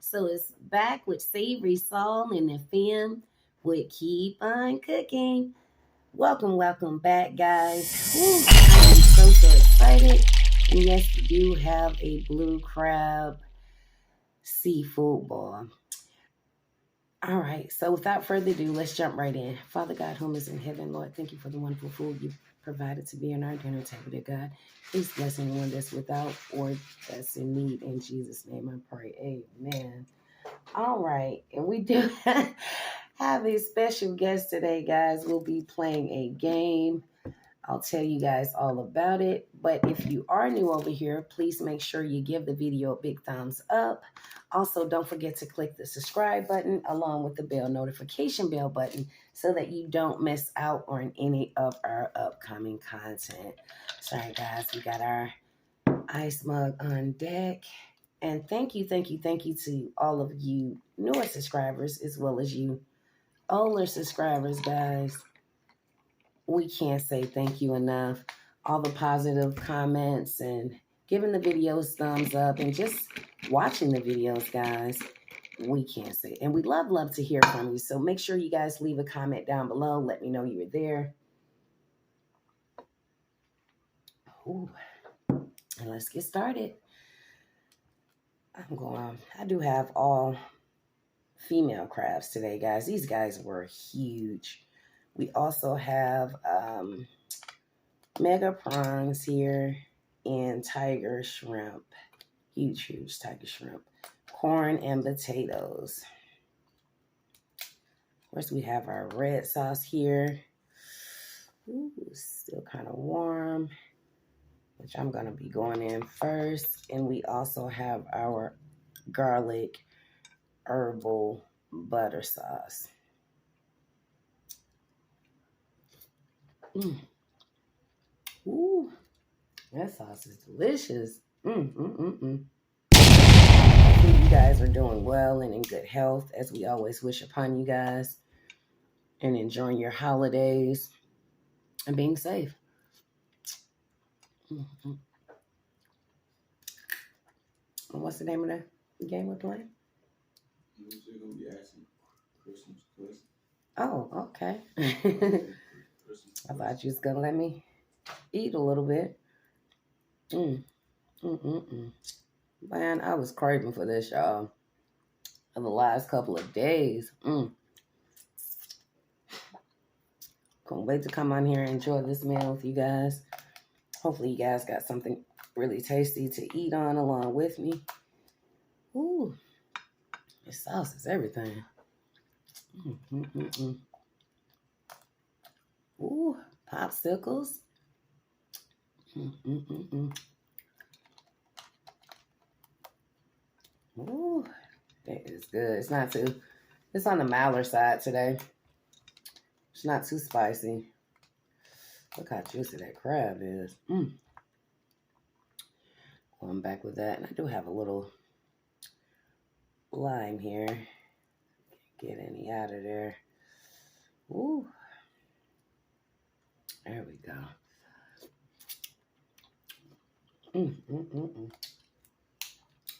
So it's back with SavorySal and the fam with Keep On Cooking. Welcome back, guys. Woo, I am so excited. And yes, we do have a blue crab seafood ball. All right, so without further ado, let's jump right in. Father God, whom is in heaven, Lord, thank you for the wonderful food you provided to be on our dinner table, dear God. Please bless anyone that's without or that's in need. In Jesus' name I pray. Amen. All right, and we do have a special guest today, guys. We'll be playing a game. I'll tell you guys all about it. But if you are new over here, please make sure you give the video a big thumbs up. Also, don't forget to click the subscribe button along with the notification bell button so that you don't miss out on any of our upcoming content. Sorry, guys, we got our ice mug on deck. And thank you to all of you newer subscribers as well as you older subscribers, guys. We can't say thank you enough. All the positive comments and giving the videos thumbs up and just watching the videos, guys. We can't say. And we love to hear from you. So make sure you guys leave a comment down below. Let me know you were there. Ooh. And let's get started. I do have all female crabs today, guys. These guys were huge. We also have mega prawns here and tiger shrimp. Huge tiger shrimp. Corn and potatoes. Of course, we have our red sauce here. Ooh, still kind of warm, which I'm going to be going in first. And we also have our garlic herbal butter sauce. Ooh, that sauce is delicious. Hopefully you guys are doing well and in good health, as we always wish upon you guys, and enjoying your holidays and being safe. And what's the name of the game we're playing? You're gonna be asking Christmas questions. Oh, okay. I thought you was gonna let me eat a little bit. Man, I was craving for this, y'all, for the last couple of days. Can't wait to come on here and enjoy this meal with you guys. Hopefully you guys got something really tasty to eat on along with me. Ooh, this sauce is everything. Ooh, popsicles. Ooh, that is good. It's on the milder side today. It's not too spicy. Look how juicy that crab is. Going back with that. And I do have a little lime here. Can't get any out of there. Ooh. There we go.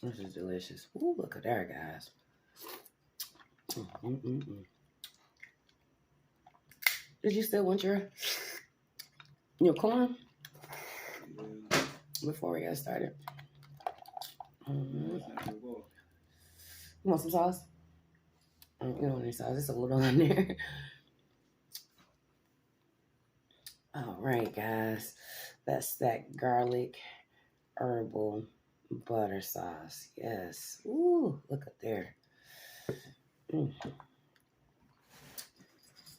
This is delicious. Ooh, look at there, guys. Did you still want your corn? Yeah. Before we got started. You want some sauce? You don't want any sauce. It's a little on there. All right, guys. That's that garlic herbal butter sauce. Yes. Ooh, look at there.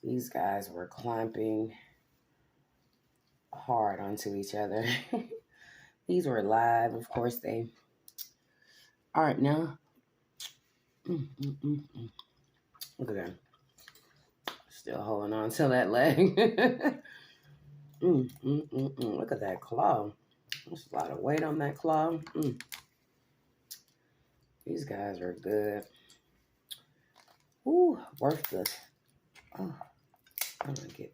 These guys were clamping hard onto each other. These were live. Of course, they aren't now. Look at that. Still holding on to that leg. Look at that claw. There's a lot of weight on that claw. These guys are good. Ooh, worth the... Oh, I'm going to get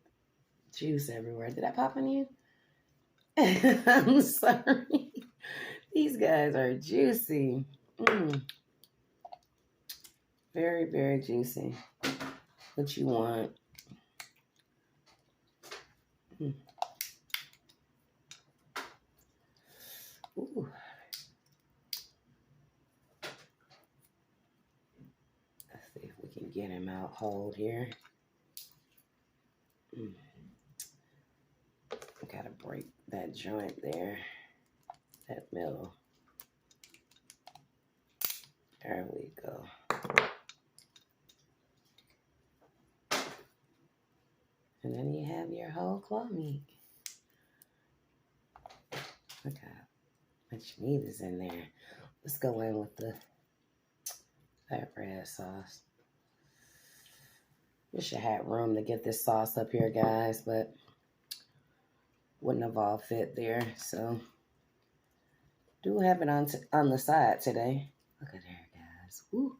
juice everywhere. Did I pop on you? I'm sorry. These guys are juicy. Very, very juicy. What you want. Ooh. Let's see if we can get him out whole here. Gotta break that joint there. That middle. There we go. And then you have your whole claw meat. Look how much meat is in there. Let's go in with that red sauce. Wish I had room to get this sauce up here, guys, but wouldn't have all fit there. So do have it on the side today. Look at there, guys. Woo.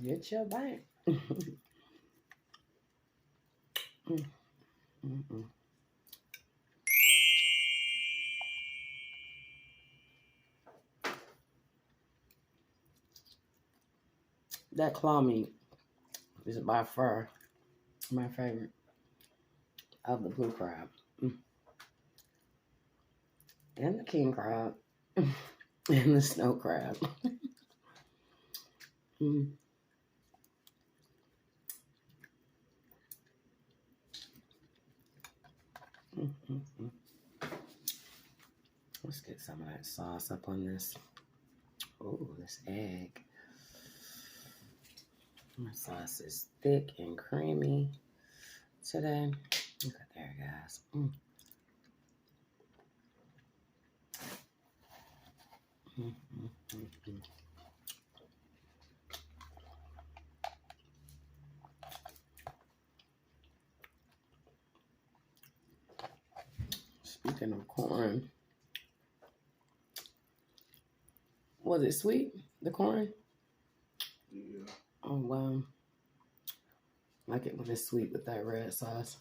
Get your bite. That claw meat is by far my favorite of the blue crab. And the king crab. And the snow crab. Let's get some of that sauce up on this. Oh, this egg. My sauce is thick and creamy today. Look at there, guys. Speaking of corn, was it sweet, the corn? Yeah. Oh, wow. Like it when it's sweet with that red sauce.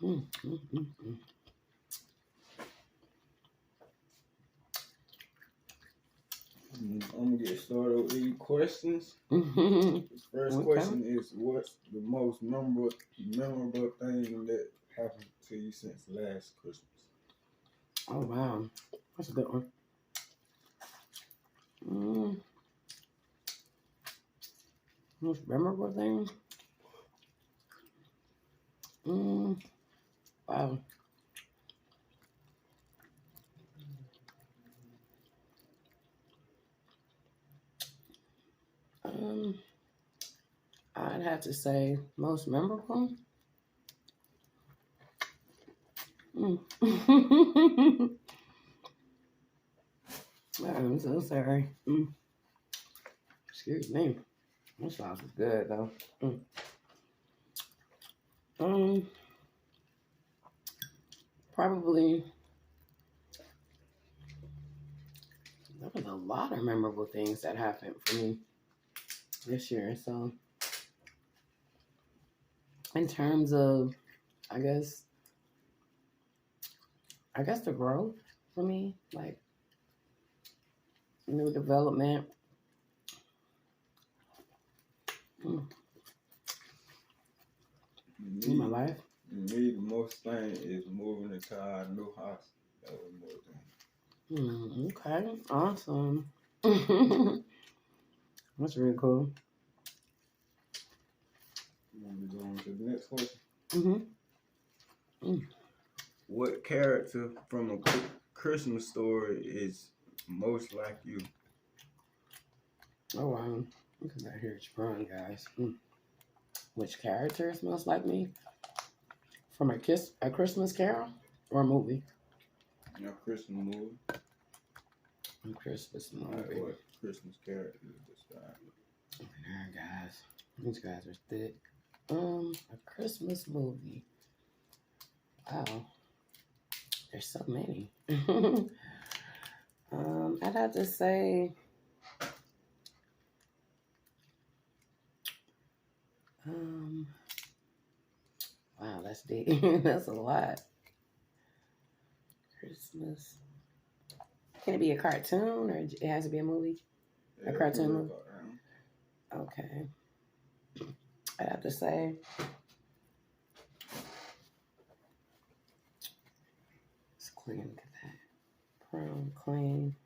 I'm gonna get started with these questions. The first question is, what's the most memorable thing that happened to you since last Christmas? Oh, wow. That's a good one. Most memorable thing? Wow. I'd have to say most memorable. I'm so sorry. Excuse me. This sauce is good though. Probably there was a lot of memorable things that happened for me this year. So in terms of, I guess the growth for me, like new development. In my life. Me, the most thing is moving into our new house. That was more thing. Okay, awesome. That's really cool. You want to go on to the next question? What character from a Christmas story is most like you? Oh, wow. Look at that here sprung, guys. Which character is most like me? From a Christmas Carol or a movie? A Christmas movie. A Christmas movie. Like what Christmas character is described? There, guys. These guys are thick. A Christmas movie. Wow. There's so many. I'd have to say wow, that's deep. That's a lot. Christmas. Can it be a cartoon or it has to be a movie? Yeah, a cartoon movie? Okay. I have to say, let's clean. Look at that. Prom clean.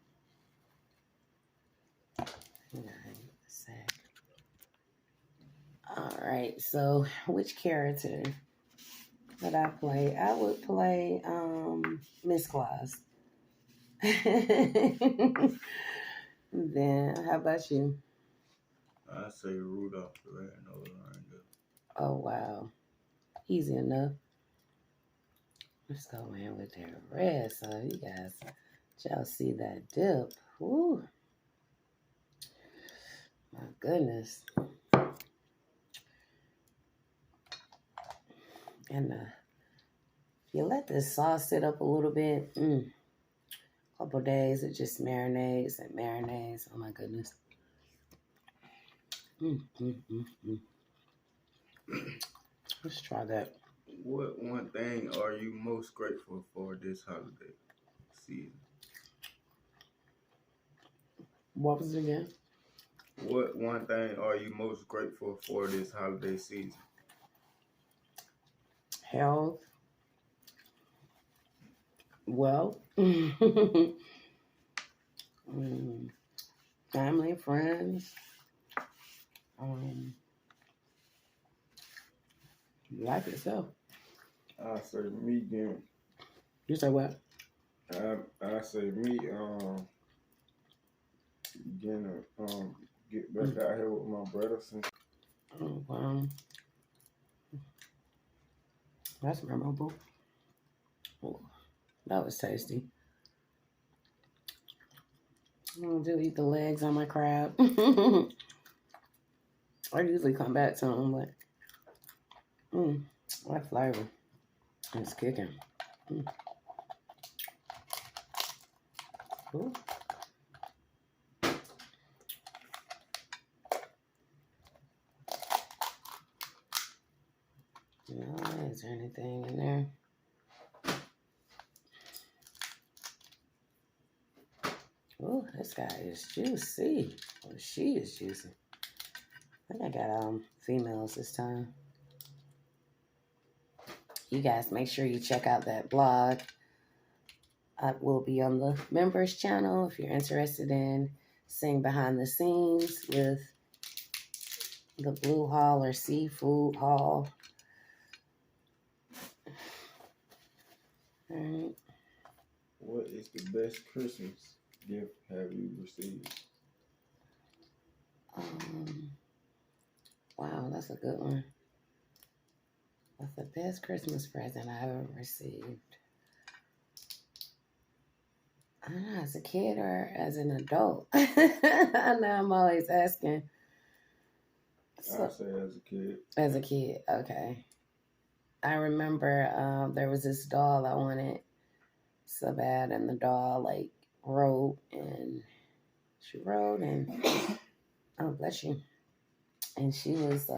All right. So, which character would I play? I would play Miss Claus. Then, how about you? I say Rudolph the Red-Nosed Reindeer. Oh wow, easy enough. Let's go in with that red. So you guys, y'all see that dip? Woo! My goodness. And you let this sauce sit up a little bit. Couple days, it just marinates and marinates. Oh my goodness. Let's try that. What one thing are you most grateful for this holiday season? What was it again? What one thing are you most grateful for this holiday season? Health. Wealth. Family, friends. Life itself. I say me getting. You say what? I say me getting get back out here with my brothers and. Oh wow, that's memorable. Oh, that was tasty. I'm gonna do eat the legs on my crab. I usually come back to them, but what flavor? It's kicking. Ooh. Is there anything in there? Oh, this guy is juicy. Well, she is juicy. I think I got females this time. You guys make sure you check out that blog. I will be on the members channel if you're interested in seeing behind the scenes with the Blue Haul or Seafood Haul. All right. What is the best Christmas gift have you received? Wow, that's a good one. What's the best Christmas present I ever received? I don't know, as a kid or as an adult. I know I'm always asking. So, I say as a kid. As a kid, okay. I remember there was this doll I wanted so bad, and the doll like wrote, and she wrote, and oh bless you, and she was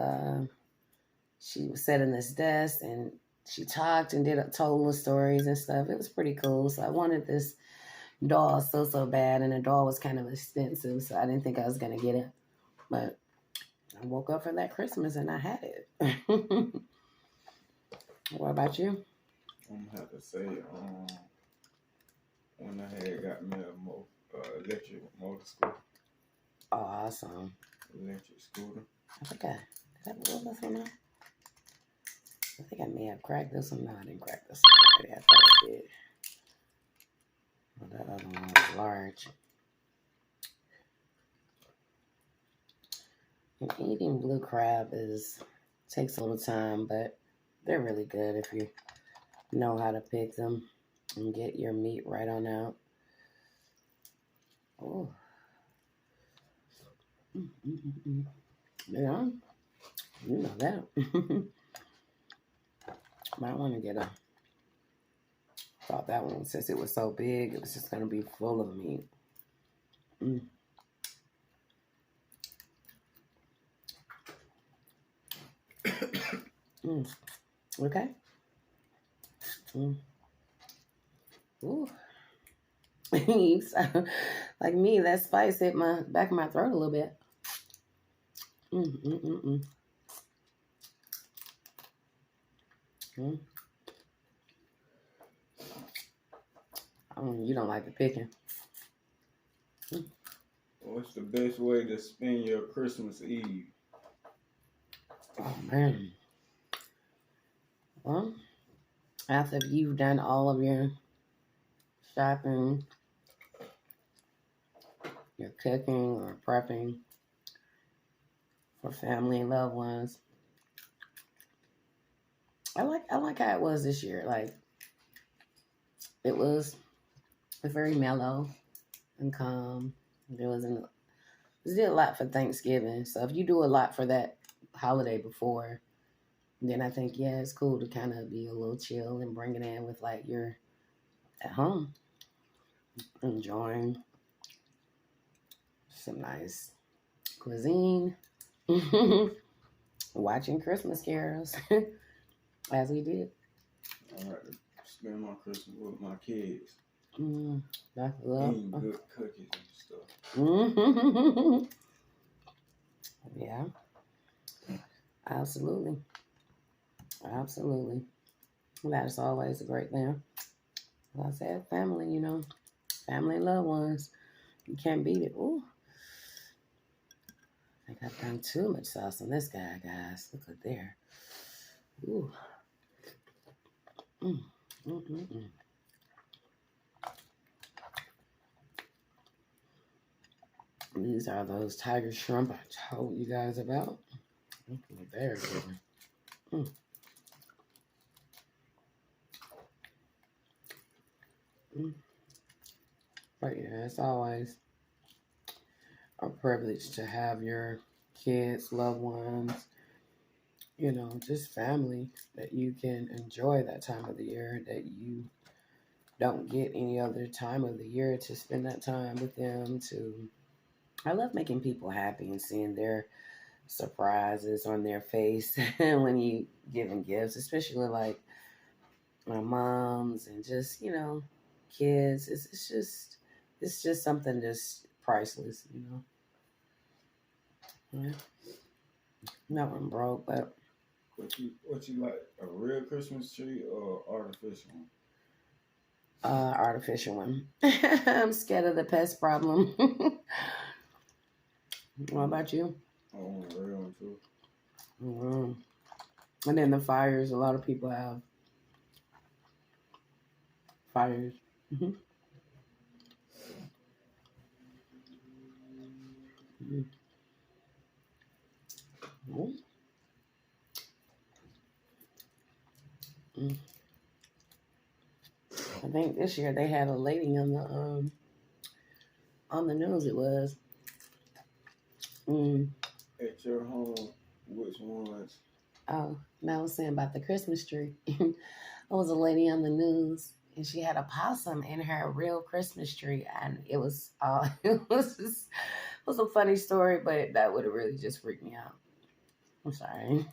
sat in this desk, and she talked and told little stories and stuff. It was pretty cool. So I wanted this doll so bad, and the doll was kind of expensive, so I didn't think I was gonna get it, but I woke up for that Christmas and I had it. What about you? I'm gonna have to say, when I had got me a electric motor scooter. Oh, awesome. Electric scooter. I think did I roll this one out? I think I may have cracked this one. No, I didn't crack this one. I thought I did. Well, that other one was large. And eating blue crab takes a little time, but they're really good if you know how to pick them and get your meat right on out. Oh. Yeah, you know that. Might want to get thought that one, since it was so big, it was just going to be full of meat. Okay. Ooh. So, like me, that spice hit my back of my throat a little bit. You don't like the picking. What's the best way to spend your Christmas Eve? Oh man. Well, after you've done all of your shopping, your cooking or prepping for family and loved ones, I like how it was this year. Like it was very mellow and calm. Did a lot for Thanksgiving. So if you do a lot for that holiday before, then I think it's cool to kind of be a little chill and bring it in with like you're at home enjoying some nice cuisine, watching Christmas carols as we did. I like to spend my Christmas with my kids. That's love. Eating good cookies and stuff. Yeah. Absolutely. That is always a great thing. Like I said, family, family and loved ones. You can't beat it. Ooh. I think I've done too much sauce on this guy, guys. Look at there. Ooh. These are those tiger shrimp I told you guys about. Very good. But yeah, it's always a privilege to have your kids, loved ones, just family that you can enjoy that time of the year that you don't get any other time of the year to spend that time with them. I love making people happy and seeing their surprises on their face when you give them gifts, especially like my moms and just, kids. It's just something just priceless, Yeah. No one broke, but what you like, a real Christmas tree or artificial one? Artificial one. I'm scared of the pest problem. What about you? I want a real one too. And then the fires. A lot of people have fires. I think this year they had a lady on the news. It was. At your home, which ones? Oh, now I was saying about the Christmas tree. There was a lady on the news, and she had a possum in her real Christmas tree, and it was it was a funny story, but that would have really just freaked me out. I'm sorry.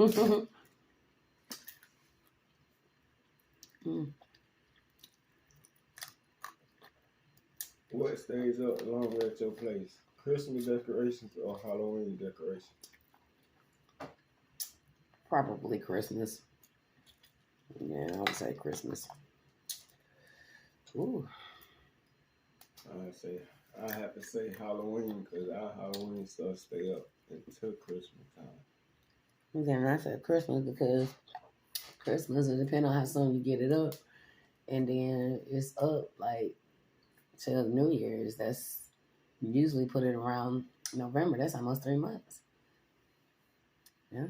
What stays up longer at your place? Christmas decorations or Halloween decorations? Probably Christmas. Yeah, I would say Christmas. Ooh. I have to say Halloween because our Halloween stuff stay up until Christmas time. Then I said Christmas because Christmas, it depends on how soon you get it up. And then it's up like till New Year's. That's usually put it around November. That's almost 3 months. Yeah.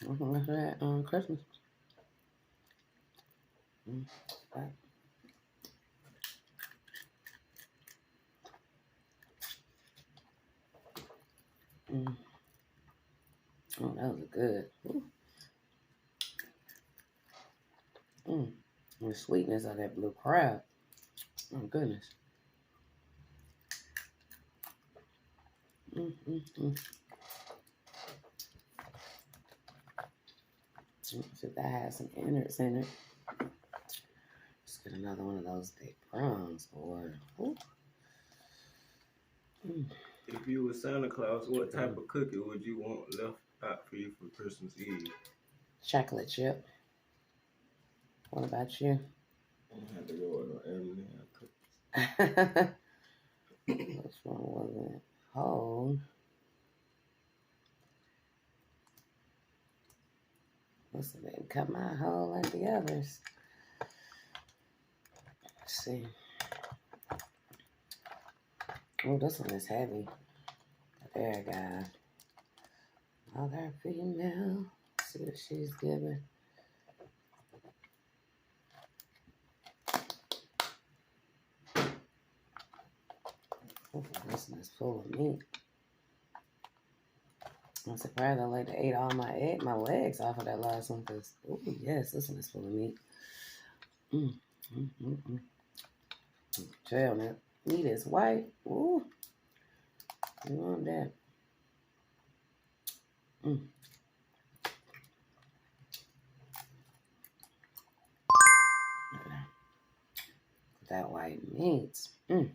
After that, Christmas. Right. Oh, that was good. The sweetness of that blue crab. Oh, goodness. So that has some innards in it. It's get another one of those big prawns, boy. Ooh. If you were Santa Claus, what type of cookie would you want left out for you for Christmas Eve? Chocolate chip. What about you? I'm gonna have to go with an M&M cookies. Which one was it? Whole. Must have been cut my hole like the others. Let's see. Oh, this one is heavy. There, guys. Other female. Let's see what she's giving. Oh, this one is full of meat. I'm surprised I like to ate all my legs off of that last one because, oh yes, this one is full of meat. Tell that meat is white. Ooh, you want that? That white meat. And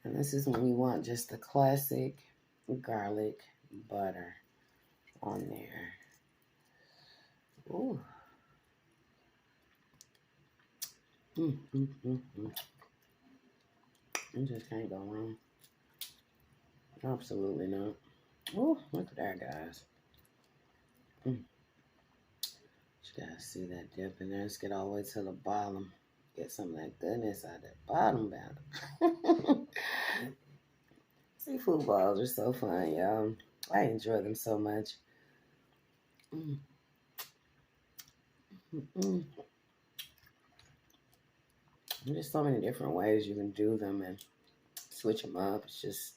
this is when you want just the classic garlic butter on there. Ooh. You just can't go wrong. Absolutely not. Oh, look at that, guys. You guys see that dip in there? Let's get all the way to the bottom. Get some of that goodness out of that bottom bottom. Seafood balls are so fun, y'all. I enjoy them so much. There's so many different ways you can do them and switch them up. It's just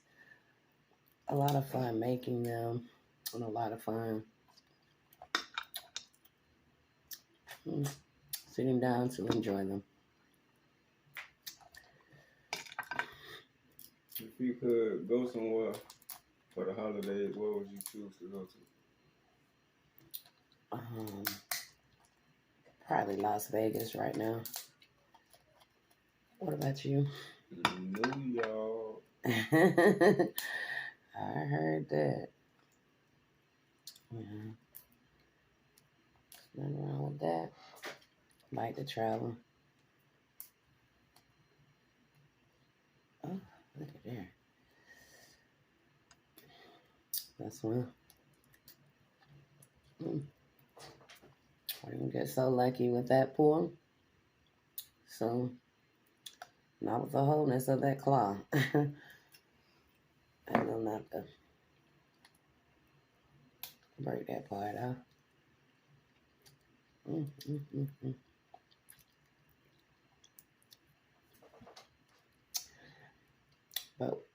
a lot of fun making them and a lot of fun sitting down to enjoy them. If you could go somewhere for the holidays, where would you choose to go to? Probably Las Vegas right now. What about you? New York. I heard that. Yeah. Nothing wrong with that. Like to travel. Oh, look at there. That's one. I didn't get so lucky with that pool. So, not with the wholeness of that claw. I know not to break that part out. But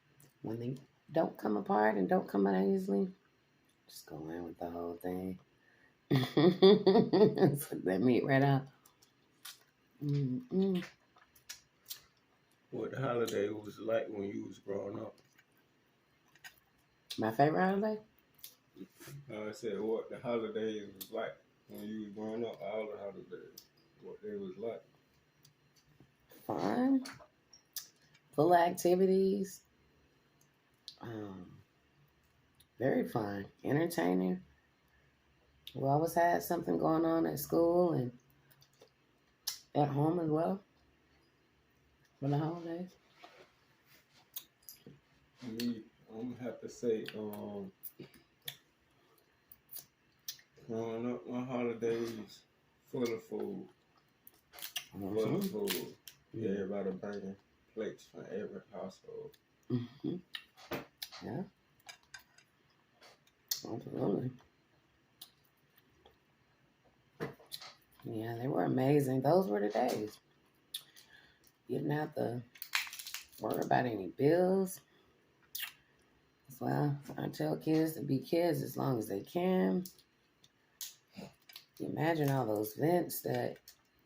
when they don't come apart and don't come out easily, just go in with the whole thing. Suck that meat right out. What the holiday was like when you was growing up? My favorite holiday? I said what the holidays was like when you was growing up. All the holidays, what they was like. Fun. Full of activities. Very fun. Entertaining. We always had something going on at school and at home as well for the holidays. Me, I'm gonna have to say, growing up, my holidays full of food. Full of food. Everybody bringing plates from every household. Yeah. Absolutely. Yeah, they were amazing. Those were the days. You didn't have to worry about any bills. That's why I tell kids to be kids as long as they can. You imagine all those events that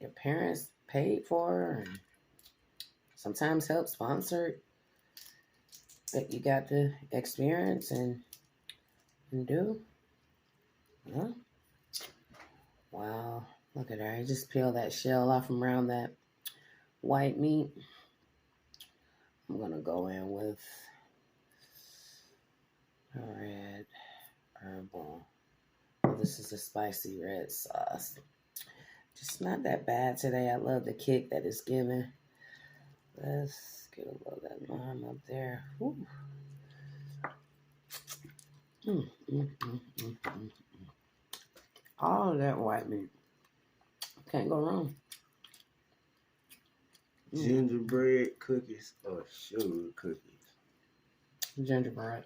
your parents paid for and sometimes helped sponsor that you got to experience and do. Huh? Wow. Look at her. I just peeled that shell off from around that white meat. I'm going to go in with red herbal. This is a spicy red sauce. Just not that bad today. I love the kick that it's giving. Let's get a little of that lime up there. Woo. All of that white meat. Can't go wrong. Gingerbread cookies or sugar cookies? Gingerbread.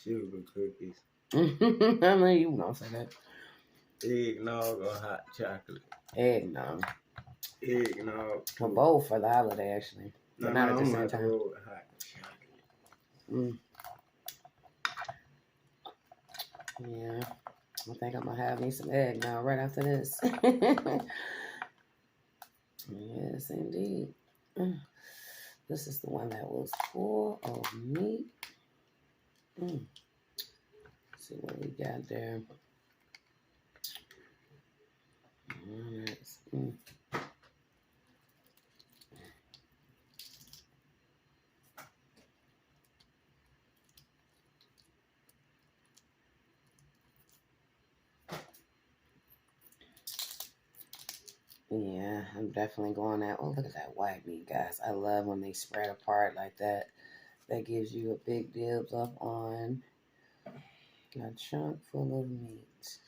Sugar cookies. I know you gonna say that. Eggnog or hot chocolate? Eggnog. Eggnog. Well, both for the holiday, actually. No, not at the I'm same time. Roll with hot chocolate. Yeah. I think I'm going to have me some eggnog right after this. Yes, indeed. This is the one that was full of meat. Let's see what we got there. Yeah, I'm definitely going at. Oh, look at that white meat, guys. I love when they spread apart like that. That gives you a big dibs up on a chunk full of meat.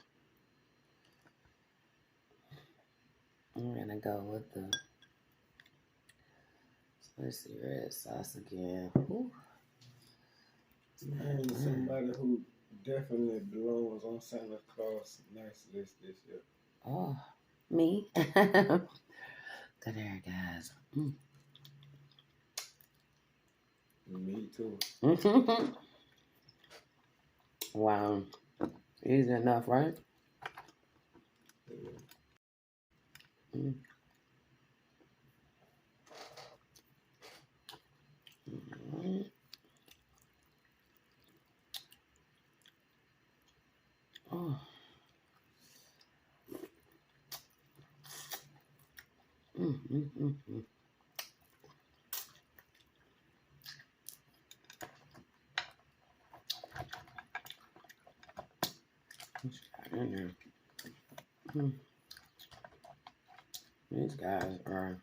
I'm going to go with the spicy red sauce again. Ooh. And somebody who definitely belongs on Santa Claus' nice list this year. Oh, me? Good there, guys. Me too. Wow. Easy enough, right? Yeah. Oh. In there. These guys are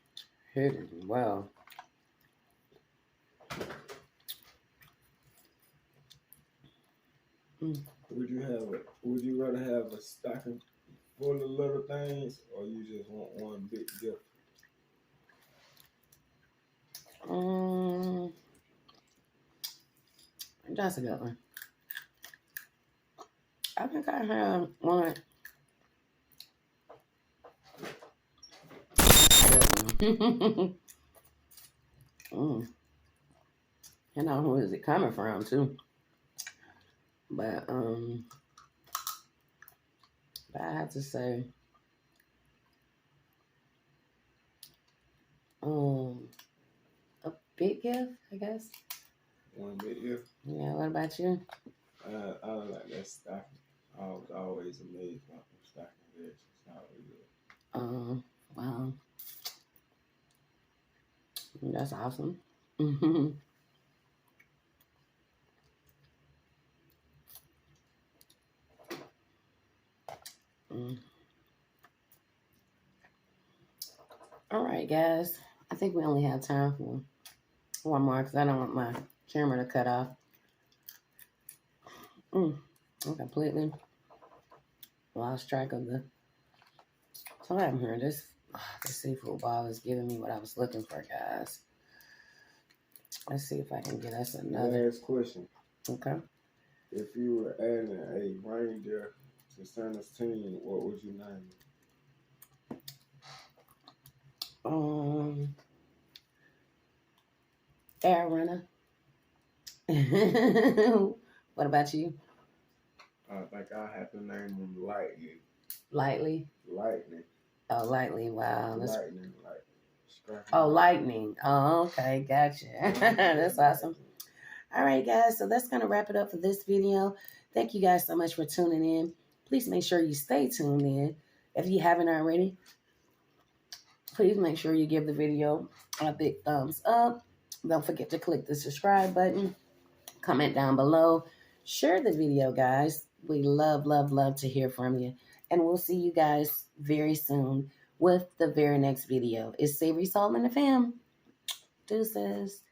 hidden well. Would you rather have a stocking full of little things, or you just want one big gift? That's a good one. I think I have one. You know who is it coming from too? But I have to say, a big gift, I guess. One big gift. Yeah. What about you? I like that stocking. I was always amazed by the stocking there. It's not really good. Wow. That's awesome. All right, guys. I think we only have time for one more because I don't want my camera to cut off. I completely lost track of the time here. This seafood ball is giving me what I was looking for, guys. Let's see if I can get us another. Last question. Okay. If you were adding a reindeer to Santa's team, what would you name it? Air runner. What about you? I think I have to name him Lightning. Lightly? Lightning. Oh, Lightning. Wow. Lightning. Oh, Lightning. Oh, okay. Gotcha. That's awesome. All right, guys. So that's going to wrap it up for this video. Thank you guys so much for tuning in. Please make sure you stay tuned in. If you haven't already, please make sure you give the video a big thumbs up. Don't forget to click the subscribe button. Comment down below. Share the video, guys. We love, love, love to hear from you. And we'll see you guys very soon with the very next video. It's SavorySal and the fam. Deuces.